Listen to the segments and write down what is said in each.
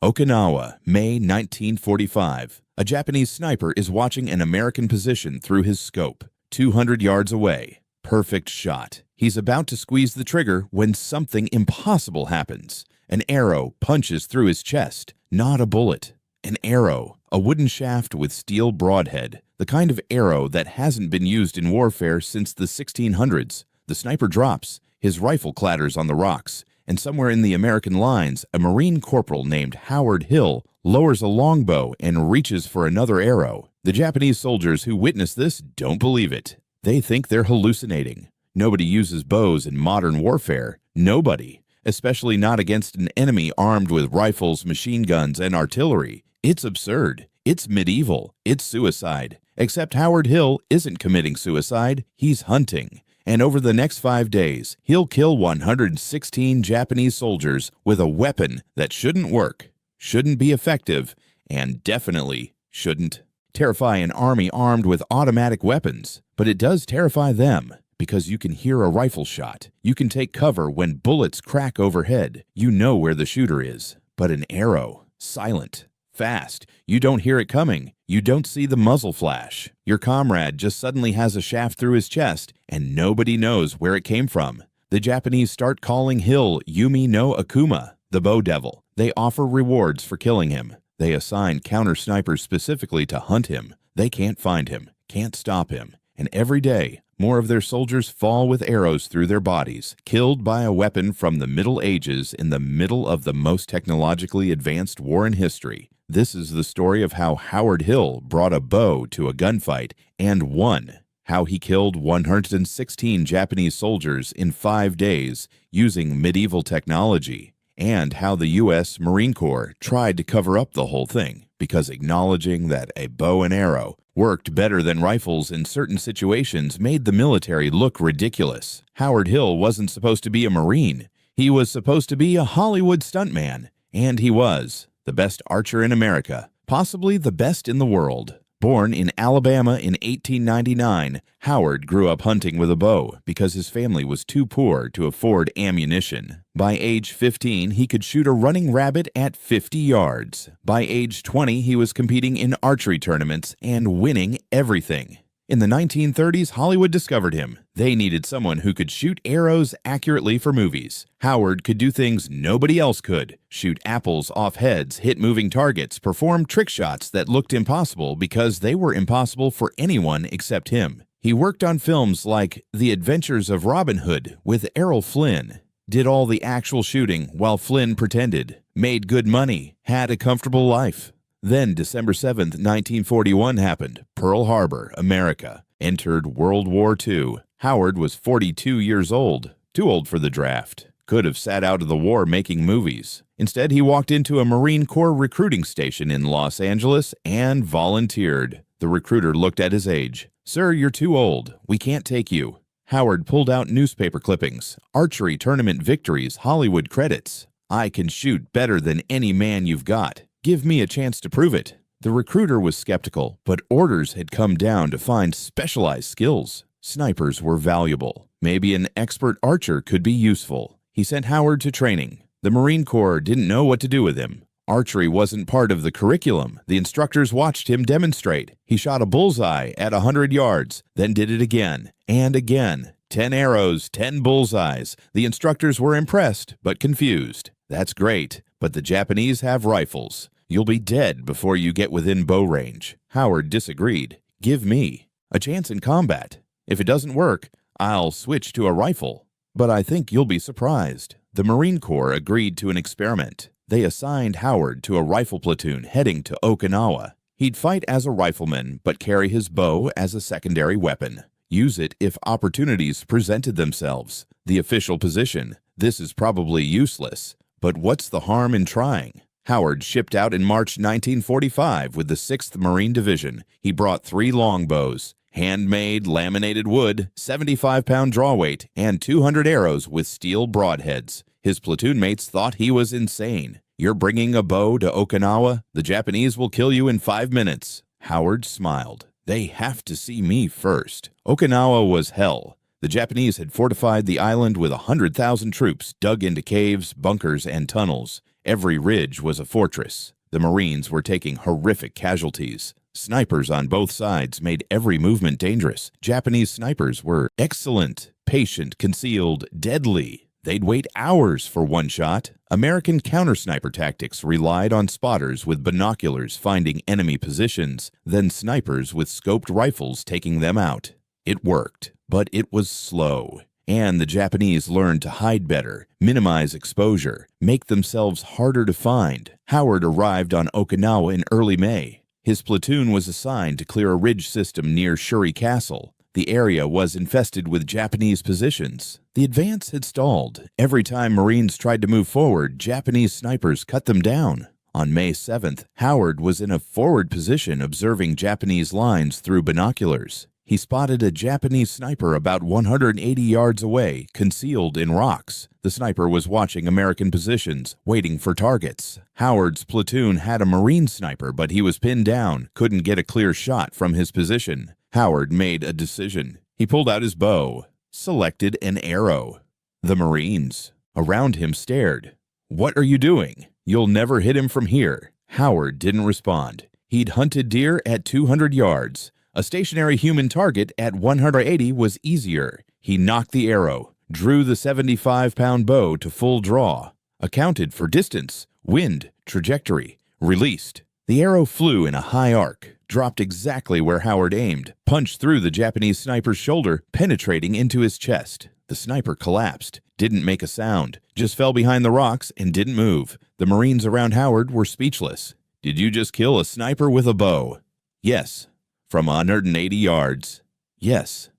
Okinawa, May 1945. A Japanese sniper is watching an American position through his scope, 200 yards away. Perfect shot. He's about to squeeze the trigger when something impossible happens. An arrow punches through his chest, not a bullet. An arrow, a wooden shaft with steel broadhead, the kind of arrow that hasn't been used in warfare since the 1600s. The sniper drops, his rifle clatters on the rocks, and somewhere in the American lines, a Marine corporal named Howard Hill lowers a longbow and reaches for another arrow. The Japanese soldiers who witness this don't believe it. They think they're hallucinating. Nobody uses bows in modern warfare. Nobody. Especially not against an enemy armed with rifles, machine guns, and artillery. It's absurd. It's medieval. It's suicide. Except Howard Hill isn't committing suicide. He's hunting. And over the next 5 days, he'll kill 116 Japanese soldiers with a weapon that shouldn't work, shouldn't be effective, and definitely shouldn't terrify an army armed with automatic weapons. But it does terrify them, because you can hear a rifle shot. You can take cover when bullets crack overhead. You know where the shooter is. But an arrow, silent, fast. You don't hear it coming. You don't see the muzzle flash. Your comrade just suddenly has a shaft through his chest, and nobody knows where it came from. The Japanese start calling Hill Yumi no Akuma, the bow devil. They offer rewards for killing him. They assign counter-snipers specifically to hunt him. They can't find him, can't stop him. And every day, more of their soldiers fall with arrows through their bodies, killed by a weapon from the Middle Ages in the middle of the most technologically advanced war in history. This is the story of how Howard Hill brought a bow to a gunfight and won. How he killed 116 Japanese soldiers in 5 days using medieval technology. And how the U.S. Marine Corps tried to cover up the whole thing, because acknowledging that a bow and arrow worked better than rifles in certain situations made the military look ridiculous. Howard Hill wasn't supposed to be a Marine. He was supposed to be a Hollywood stuntman. And he was. The best archer in America, possibly the best in the world. Born in Alabama in 1899, Howard grew up hunting with a bow because his family was too poor to afford ammunition. By age 15, he could shoot a running rabbit at 50 yards. By age 20, he was competing in archery tournaments and winning everything. In the 1930s, Hollywood discovered him. They needed someone who could shoot arrows accurately for movies. Howard could do things nobody else could. Shoot apples off heads, hit moving targets, perform trick shots that looked impossible because they were impossible for anyone except him. He worked on films like The Adventures of Robin Hood with Errol Flynn. Did all the actual shooting while Flynn pretended. Made good money. Had a comfortable life. Then December 7th, 1941 happened. Pearl Harbor, America. Entered World War II. Howard was 42 years old. Too old for the draft. Could have sat out of the war making movies. Instead, he walked into a Marine Corps recruiting station in Los Angeles and volunteered. The recruiter looked at his age. "Sir, you're too old. We can't take you." Howard pulled out newspaper clippings, archery tournament victories, Hollywood credits. "I can shoot better than any man you've got. Give me a chance to prove it." The recruiter was skeptical, but orders had come down to find specialized skills. Snipers were valuable. Maybe an expert archer could be useful. He sent Howard to training. The Marine Corps didn't know what to do with him. Archery wasn't part of the curriculum. The instructors watched him demonstrate. He shot a bullseye at 100 yards, then did it again and again. 10 arrows, 10 bullseyes. The instructors were impressed, but confused. That's great, but the Japanese have rifles. You'll be dead before you get within bow range. Howard disagreed. "Give me a chance in combat. If it doesn't work, I'll switch to a rifle." But I think you'll be surprised. The Marine Corps agreed to an experiment. They assigned Howard to a rifle platoon heading to Okinawa. He'd fight as a rifleman, but carry his bow as a secondary weapon. Use it if opportunities presented themselves. The official position: this is probably useless. But what's the harm in trying? Howard shipped out in March 1945 with the 6th Marine Division. He brought 3 longbows, handmade laminated wood, 75-pound draw weight, and 200 arrows with steel broadheads. His platoon mates thought he was insane. "You're bringing a bow to Okinawa? The Japanese will kill you in 5 minutes. Howard smiled. "They have to see me first." Okinawa was hell. The Japanese had fortified the island with 100,000 troops dug into caves, bunkers, and tunnels. Every ridge was a fortress. The Marines were taking horrific casualties. Snipers on both sides made every movement dangerous. Japanese snipers were excellent, patient, concealed, deadly. They'd wait hours for one shot. American counter-sniper tactics relied on spotters with binoculars finding enemy positions, then snipers with scoped rifles taking them out. It worked, but it was slow. And the Japanese learned to hide better, minimize exposure, make themselves harder to find. Howard arrived on Okinawa in early May. His platoon was assigned to clear a ridge system near Shuri Castle. The area was infested with Japanese positions. The advance had stalled. Every time Marines tried to move forward, Japanese snipers cut them down. On May 7th, Howard was in a forward position observing Japanese lines through binoculars. He spotted a Japanese sniper about 180 yards away, concealed in rocks. The sniper was watching American positions, waiting for targets. Howard's platoon had a Marine sniper, but he was pinned down, couldn't get a clear shot from his position. Howard made a decision. He pulled out his bow, selected an arrow. The Marines around him stared. "What are you doing? You'll never hit him from here." Howard didn't respond. He'd hunted deer at 200 yards. A stationary human target at 180 was easier. He knocked the arrow, drew the 75-pound bow to full draw, accounted for distance, wind, trajectory, released. The arrow flew in a high arc, dropped exactly where Howard aimed, punched through the Japanese sniper's shoulder, penetrating into his chest. The sniper collapsed, didn't make a sound, just fell behind the rocks and didn't move. The Marines around Howard were speechless. "Did you just kill a sniper with a bow?" "Yes." "From 180 yards?" "Yes."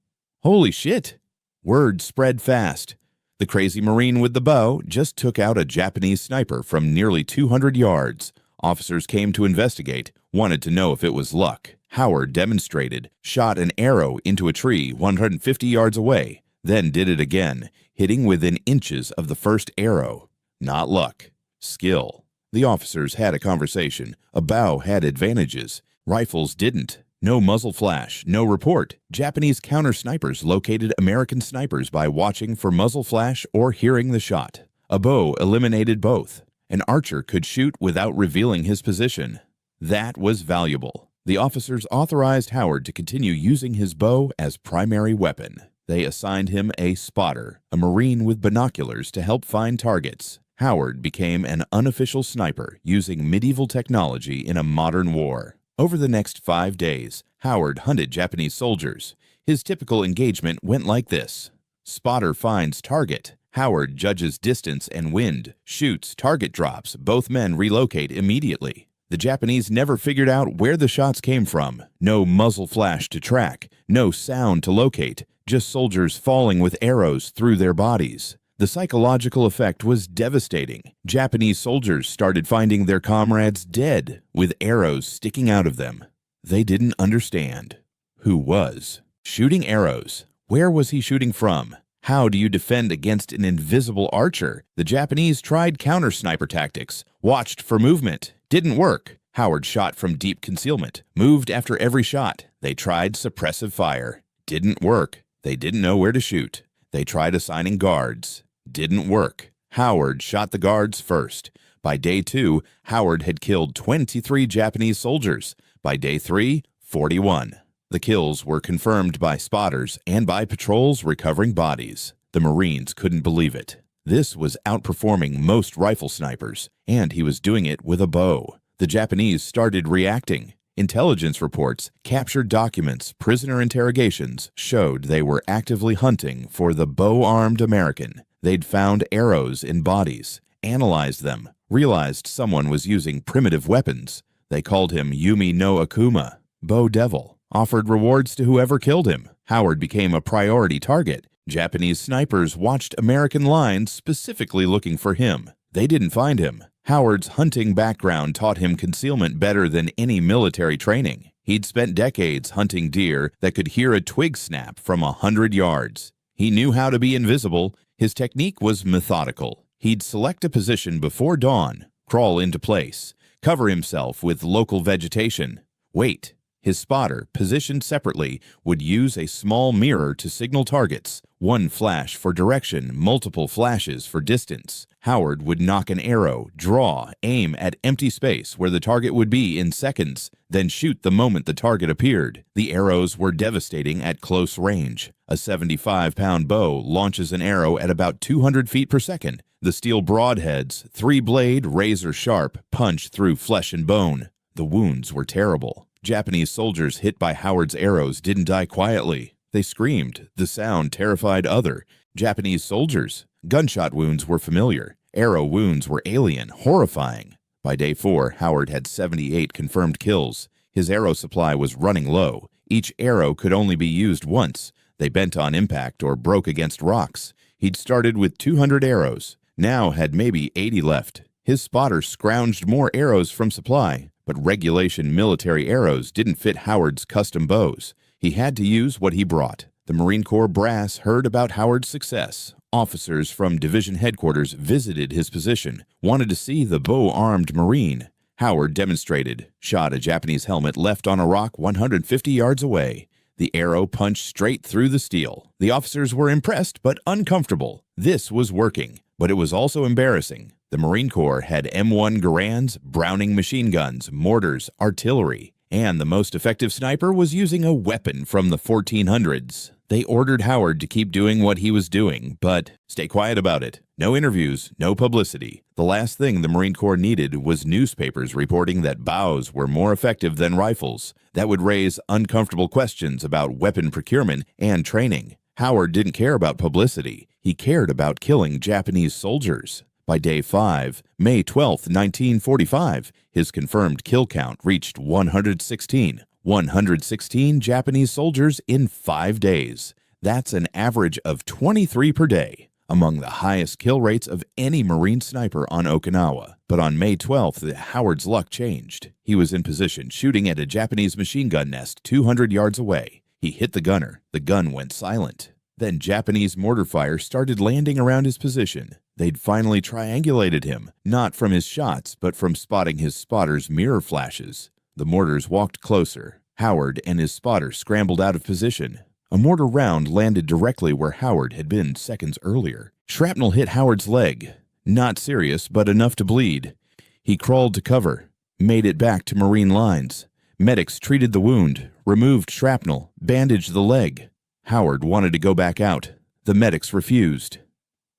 "Holy shit!" Word spread fast. The crazy Marine with the bow just took out a Japanese sniper from nearly 200 yards. Officers came to investigate, wanted to know if it was luck. Howard demonstrated, shot an arrow into a tree 150 yards away, then did it again, hitting within inches of the first arrow. Not luck. Skill. The officers had a conversation. A bow had advantages. Rifles didn't. No muzzle flash, no report. Japanese counter-snipers located American snipers by watching for muzzle flash or hearing the shot. A bow eliminated both. An archer could shoot without revealing his position. That was valuable. The officers authorized Howard to continue using his bow as primary weapon. They assigned him a spotter, a Marine with binoculars to help find targets. Howard became an unofficial sniper using medieval technology in a modern war. Over the next 5 days, Howard hunted Japanese soldiers. His typical engagement went like this. Spotter finds target. Howard judges distance and wind, shoots, target drops. Both men relocate immediately. The Japanese never figured out where the shots came from. No muzzle flash to track, no sound to locate, just soldiers falling with arrows through their bodies. The psychological effect was devastating. Japanese soldiers started finding their comrades dead, with arrows sticking out of them. They didn't understand. Who was shooting arrows? Where was he shooting from? How do you defend against an invisible archer? The Japanese tried counter-sniper tactics, watched for movement. Didn't work. Howard shot from deep concealment, moved after every shot. They tried suppressive fire. Didn't work. They didn't know where to shoot. They tried assigning guards. Didn't work. Howard shot the guards first. By day 2, Howard had killed 23 Japanese soldiers. By day 3, 41. The kills were confirmed by spotters and by patrols recovering bodies. The Marines couldn't believe it. This was outperforming most rifle snipers, and he was doing it with a bow. The Japanese started reacting. Intelligence reports, captured documents, prisoner interrogations showed they were actively hunting for the bow-armed American. They'd found arrows in bodies, analyzed them, realized someone was using primitive weapons. They called him Yumi no Akuma, Bow Devil, offered rewards to whoever killed him. Howard became a priority target. Japanese snipers watched American lines specifically looking for him. They didn't find him. Howard's hunting background taught him concealment better than any military training. He'd spent decades hunting deer that could hear a twig snap from 100 yards. He knew how to be invisible. His technique was methodical. He'd select a position before dawn, crawl into place, cover himself with local vegetation, wait. His spotter, positioned separately, would use a small mirror to signal targets. One flash for direction, multiple flashes for distance. Howard would knock an arrow, draw, aim at empty space where the target would be in seconds, then shoot the moment the target appeared. The arrows were devastating at close range. A 75-pound bow launches an arrow at about 200 feet per second. The steel broadheads, three-blade, razor-sharp, punch through flesh and bone. The wounds were terrible. Japanese soldiers hit by Howard's arrows didn't die quietly. They screamed. The sound terrified other Japanese soldiers. Gunshot wounds were familiar. Arrow wounds were alien, horrifying. By day 4, Howard had 78 confirmed kills. His arrow supply was running low. Each arrow could only be used once. They bent on impact or broke against rocks. He'd started with 200 arrows, now had maybe 80 left. His spotter scrounged more arrows from supply, but regulation military arrows didn't fit Howard's custom bows. He had to use what he brought. The Marine Corps brass heard about Howard's success. Officers from division headquarters visited his position, wanted to see the bow-armed Marine. Howard demonstrated, shot a Japanese helmet left on a rock 150 yards away. The arrow punched straight through the steel. The officers were impressed but uncomfortable. This was working, but it was also embarrassing. The Marine Corps had M1 Garands, Browning machine guns, mortars, artillery, and the most effective sniper was using a weapon from the 1400s. They ordered Howard to keep doing what he was doing, but stay quiet about it. No interviews, no publicity. The last thing the Marine Corps needed was newspapers reporting that bows were more effective than rifles. That would raise uncomfortable questions about weapon procurement and training. Howard didn't care about publicity. He cared about killing Japanese soldiers. By day 5, May 12, 1945, his confirmed kill count reached 116. 116 Japanese soldiers in 5 days. That's an average of 23 per day, among the highest kill rates of any Marine sniper on Okinawa. But on May 12th, Howard's luck changed. He was in position shooting at a Japanese machine gun nest 200 yards away. He hit the gunner. The gun went silent. Then Japanese mortar fire started landing around his position. They'd finally triangulated him, not from his shots, but from spotting his spotter's mirror flashes. The mortars walked closer. Howard and his spotter scrambled out of position. A mortar round landed directly where Howard had been seconds earlier. Shrapnel hit Howard's leg. Not serious, but enough to bleed. He crawled to cover, made it back to Marine lines. Medics treated the wound, removed shrapnel, bandaged the leg. Howard wanted to go back out. The medics refused.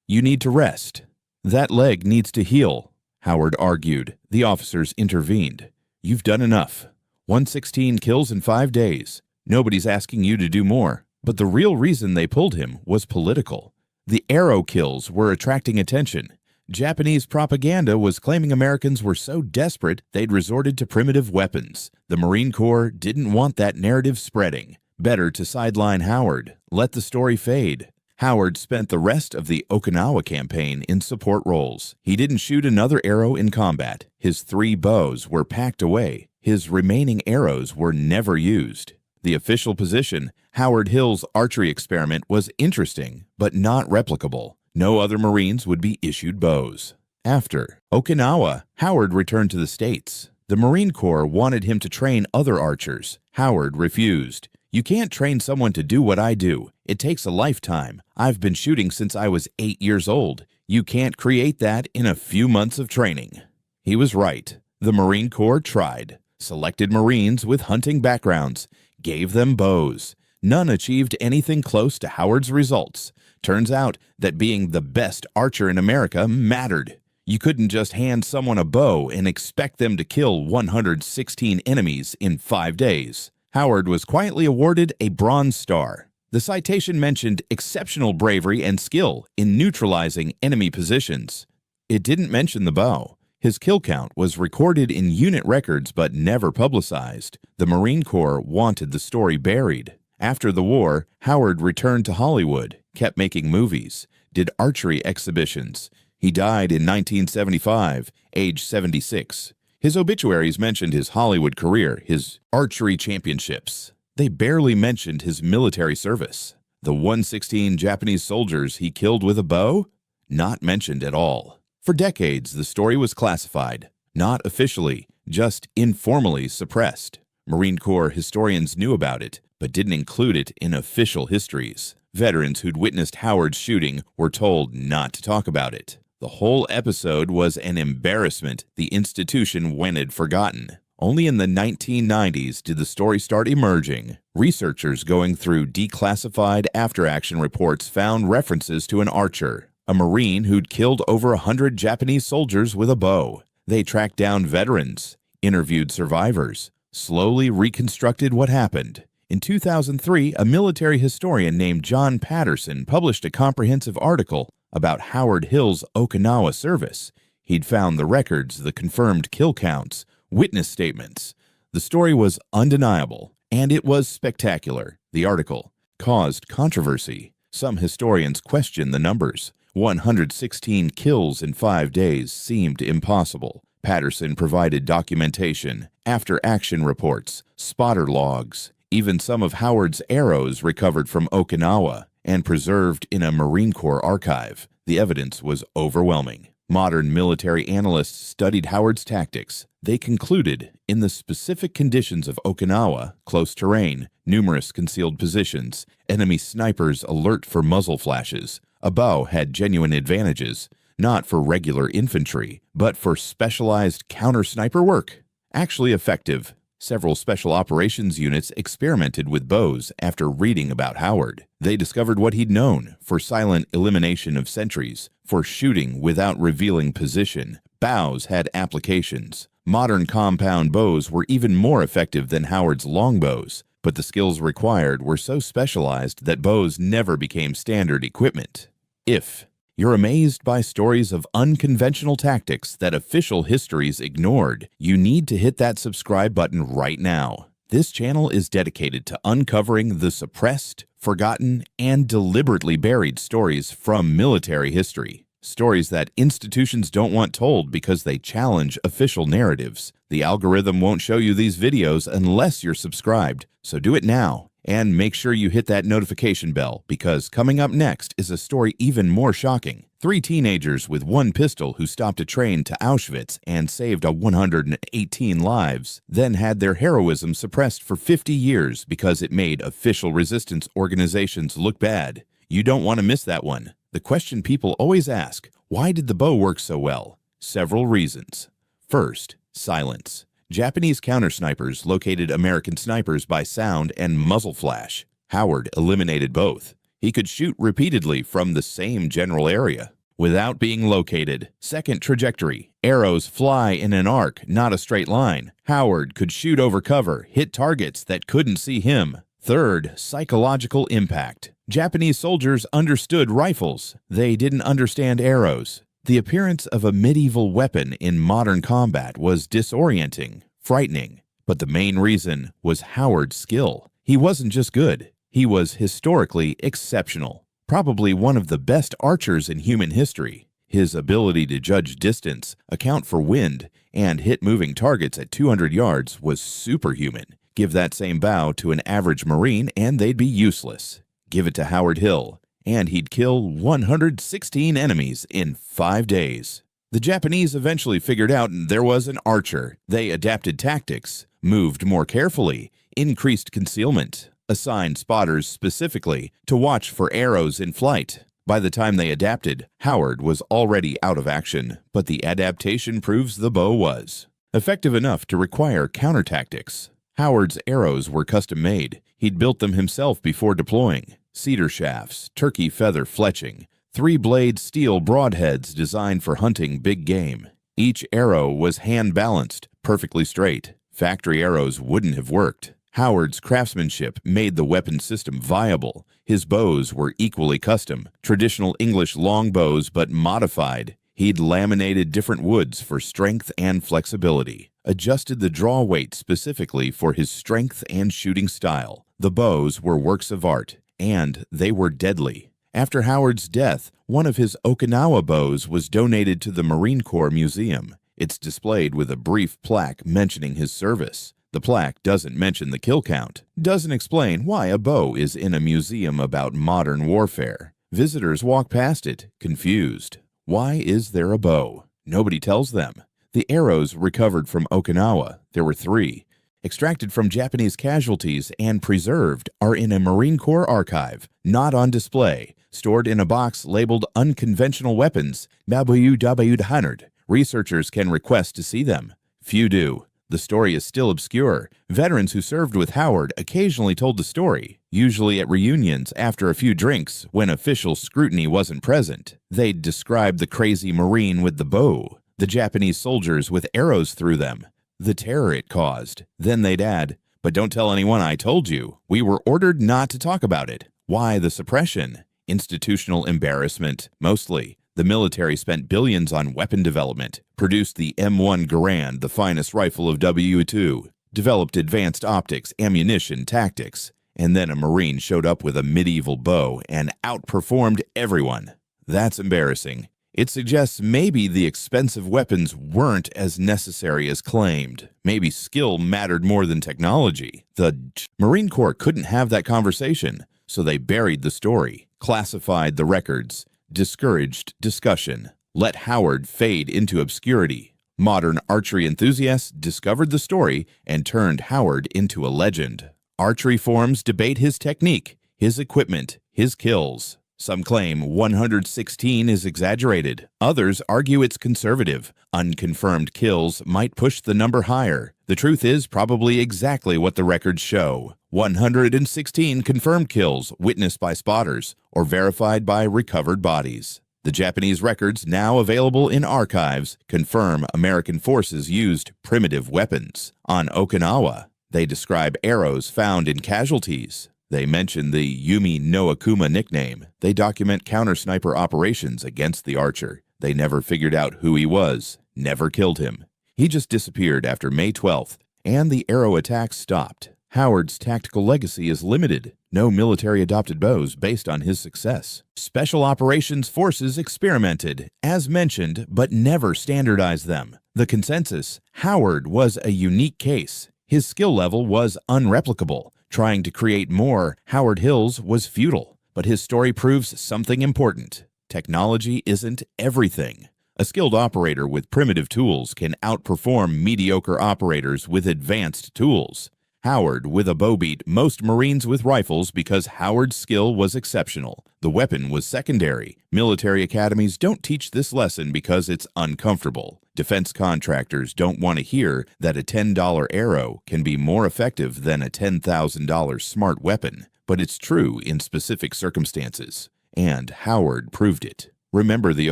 "You need to rest. That leg needs to heal," Howard argued. The officers intervened. "You've done enough. 116 kills in 5 days. Nobody's asking you to do more." But the real reason they pulled him was political. The arrow kills were attracting attention. Japanese propaganda was claiming Americans were so desperate they'd resorted to primitive weapons. The Marine Corps didn't want that narrative spreading. Better to sideline Howard, let the story fade. Howard spent the rest of the Okinawa campaign in support roles. He didn't shoot another arrow in combat. His 3 bows were packed away. His remaining arrows were never used. The official position, Howard Hill's archery experiment, was interesting, but not replicable. No other Marines would be issued bows. After Okinawa, Howard returned to the States. The Marine Corps wanted him to train other archers. Howard refused. "You can't train someone to do what I do. It takes a lifetime. I've been shooting since I was 8 years old. You can't create that in a few months of training." He was right. The Marine Corps tried. Selected Marines with hunting backgrounds. Gave them bows. None achieved anything close to Howard's results. Turns out that being the best archer in America mattered. You couldn't just hand someone a bow and expect them to kill 116 enemies in 5 days. Howard was quietly awarded a Bronze Star. The citation mentioned exceptional bravery and skill in neutralizing enemy positions. It didn't mention the bow. His kill count was recorded in unit records but never publicized. The Marine Corps wanted the story buried. After the war, Howard returned to Hollywood, kept making movies, did archery exhibitions. He died in 1975, age 76. His obituaries mentioned his Hollywood career, his archery championships. They barely mentioned his military service. The 116 Japanese soldiers he killed with a bow? Not mentioned at all. For decades, the story was classified, not officially, just informally suppressed. Marine Corps historians knew about it, but didn't include it in official histories. Veterans who'd witnessed Howard's shooting were told not to talk about it. The whole episode was an embarrassment the institution wanted forgotten. Only in the 1990s did the story start emerging. Researchers going through declassified after-action reports found references to an archer, a Marine who'd killed over 100 Japanese soldiers with a bow. They tracked down veterans, interviewed survivors, slowly reconstructed what happened. In 2003, a military historian named John Patterson published a comprehensive article about Howard Hill's Okinawa service. He'd found the records, the confirmed kill counts, witness statements. The story was undeniable, and it was spectacular. The article caused controversy. Some historians questioned the numbers. 116 kills in 5 days seemed impossible. Patterson provided documentation, after-action reports, spotter logs, even some of Howard's arrows recovered from Okinawa and preserved in a Marine Corps archive. The evidence was overwhelming. Modern military analysts studied Howard's tactics. They concluded, in the specific conditions of Okinawa, close terrain, numerous concealed positions, enemy snipers alert for muzzle flashes, a bow had genuine advantages, not for regular infantry, but for specialized counter-sniper work. Actually effective. Several special operations units experimented with bows after reading about Howard. They discovered what he'd known for silent elimination of sentries, for shooting without revealing position. Bows had applications. Modern compound bows were even more effective than Howard's longbows, but the skills required were so specialized that bows never became standard equipment. If you're amazed by stories of unconventional tactics that official histories ignored, you need to hit that subscribe button right now. This channel is dedicated to uncovering the suppressed, forgotten, and deliberately buried stories from military history. Stories that institutions don't want told because they challenge official narratives. The algorithm won't show you these videos unless you're subscribed, so do it now. And make sure you hit that notification bell, because coming up next is a story even more shocking. 3 teenagers with 1 pistol who stopped a train to Auschwitz and saved 118 lives, then had their heroism suppressed for 50 years because it made official resistance organizations look bad. You don't want to miss that one. The question people always ask, why did the bow work so well? Several reasons. First, silence. Japanese counter-snipers located American snipers by sound and muzzle flash. Howard eliminated both. He could shoot repeatedly from the same general area without being located. Second, trajectory. Arrows fly in an arc, not a straight line. Howard could shoot over cover, hit targets that couldn't see him. Third, psychological impact. Japanese soldiers understood rifles. They didn't understand arrows. The appearance of a medieval weapon in modern combat was disorienting, frightening, but the main reason was Howard's skill. He wasn't just good, he was historically exceptional, probably one of the best archers in human history. His ability to judge distance, account for wind, and hit moving targets at 200 yards was superhuman. Give that same bow to an average Marine and they'd be useless. Give it to Howard Hill, and he'd kill 116 enemies in 5 days. The Japanese eventually figured out there was an archer. They adapted tactics, moved more carefully, increased concealment, assigned spotters specifically to watch for arrows in flight. By the time they adapted, Howard was already out of action, but the adaptation proves the bow was effective enough to require counterattacks. Howard's arrows were custom-made. He'd built them himself before deploying. Cedar shafts, turkey feather fletching, 3-blade steel broadheads designed for hunting big game. Each arrow was hand-balanced, perfectly straight. Factory arrows wouldn't have worked. Howard's craftsmanship made the weapon system viable. His bows were equally custom, traditional English longbows but modified. He'd laminated different woods for strength and flexibility, adjusted the draw weight specifically for his strength and shooting style. The bows were works of art, and they were deadly. After Howard's death, one of his Okinawa bows was donated to the Marine Corps Museum. It's displayed with a brief plaque mentioning his service. The plaque doesn't mention the kill count, doesn't explain why a bow is in a museum about modern warfare. Visitors walk past it, confused. Why is there a bow? Nobody tells them. The arrows recovered from Okinawa, there were 3. extracted from Japanese casualties and preserved, are in a Marine Corps archive, not on display, stored in a box labeled Unconventional Weapons, WWII. Researchers can request to see them. Few do. The story is still obscure. Veterans who served with Howard occasionally told the story, usually at reunions after a few drinks when official scrutiny wasn't present. They'd describe the crazy Marine with the bow, the Japanese soldiers with arrows through them, the terror it caused. Then they'd add, "But don't tell anyone I told you. We were ordered not to talk about it." Why the suppression? Institutional embarrassment, mostly. The military spent billions on weapon development, produced the M1 Garand, the finest rifle of WWII, developed advanced optics, ammunition, tactics, and then a Marine showed up with a medieval bow and outperformed everyone. That's embarrassing. It suggests maybe the expensive weapons weren't as necessary as claimed. Maybe skill mattered more than technology. The Marine Corps couldn't have that conversation, so they buried the story, classified the records, discouraged discussion, let Howard fade into obscurity. Modern archery enthusiasts discovered the story and turned Howard into a legend. Archery forums debate his technique, his equipment, his kills. Some claim 116 is exaggerated. Others argue it's conservative. Unconfirmed kills might push the number higher. The truth is probably exactly what the records show. 116 confirmed kills witnessed by spotters or verified by recovered bodies. The Japanese records, now available in archives, confirm American forces used primitive weapons. On Okinawa, they describe arrows found in casualties. They mention the Yumi no Akuma nickname. They document counter-sniper operations against the archer. They never figured out who he was, never killed him. He just disappeared after May 12th, and the arrow attacks stopped. Howard's tactical legacy is limited. No military-adopted bows based on his success. Special operations forces experimented, as mentioned, but never standardized them. The consensus: Howard was a unique case. His skill level was unreplicable. Trying to create more Howard Hills was futile. But his story proves something important. Technology isn't everything. A skilled operator with primitive tools can outperform mediocre operators with advanced tools. Howard with a bow beat most Marines with rifles because Howard's skill was exceptional. The weapon was secondary. Military academies don't teach this lesson because it's uncomfortable. Defense contractors don't want to hear that a $10 arrow can be more effective than a $10,000 smart weapon. But it's true in specific circumstances. And Howard proved it. Remember the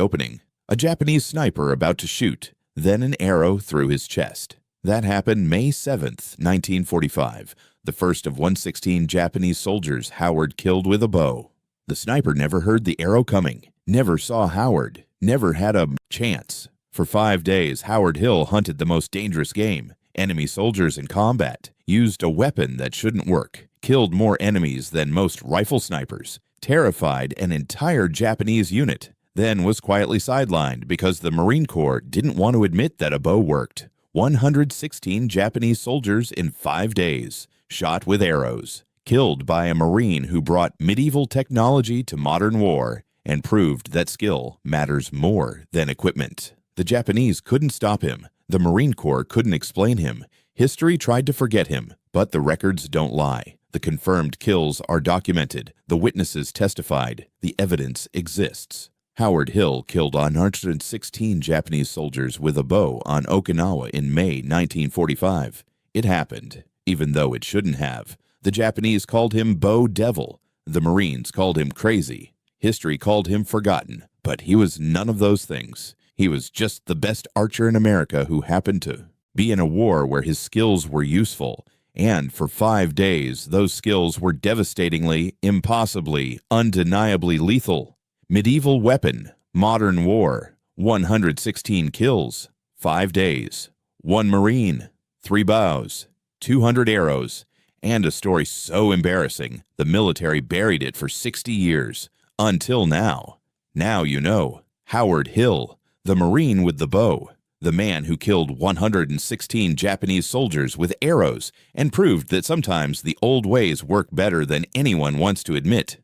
opening. A Japanese sniper about to shoot, then an arrow through his chest. That happened May 7th, 1945, the first of 116 Japanese soldiers Howard killed with a bow. The sniper never heard the arrow coming, never saw Howard, never had a chance. For 5 days, Howard Hill hunted the most dangerous game, enemy soldiers in combat, used a weapon that shouldn't work, killed more enemies than most rifle snipers, terrified an entire Japanese unit, then was quietly sidelined because the Marine Corps didn't want to admit that a bow worked. 116 Japanese soldiers in 5 days, shot with arrows, killed by a Marine who brought medieval technology to modern war and proved that skill matters more than equipment. The Japanese couldn't stop him. The Marine Corps couldn't explain him. History tried to forget him, but the records don't lie. The confirmed kills are documented. The witnesses testified. The evidence exists. Howard Hill killed 116 Japanese soldiers with a bow on Okinawa in May 1945. It happened, even though it shouldn't have. The Japanese called him Bow Devil. The Marines called him crazy. History called him forgotten. But he was none of those things. He was just the best archer in America who happened to be in a war where his skills were useful. And for 5 days, those skills were devastatingly, impossibly, undeniably lethal. Medieval weapon, modern war, 116 kills, 5 days, 1 Marine, 3 bows, 200 arrows, and a story so embarrassing the military buried it for 60 years, until now. Now you know. Howard Hill, the Marine with the bow, the man who killed 116 Japanese soldiers with arrows and proved that sometimes the old ways work better than anyone wants to admit.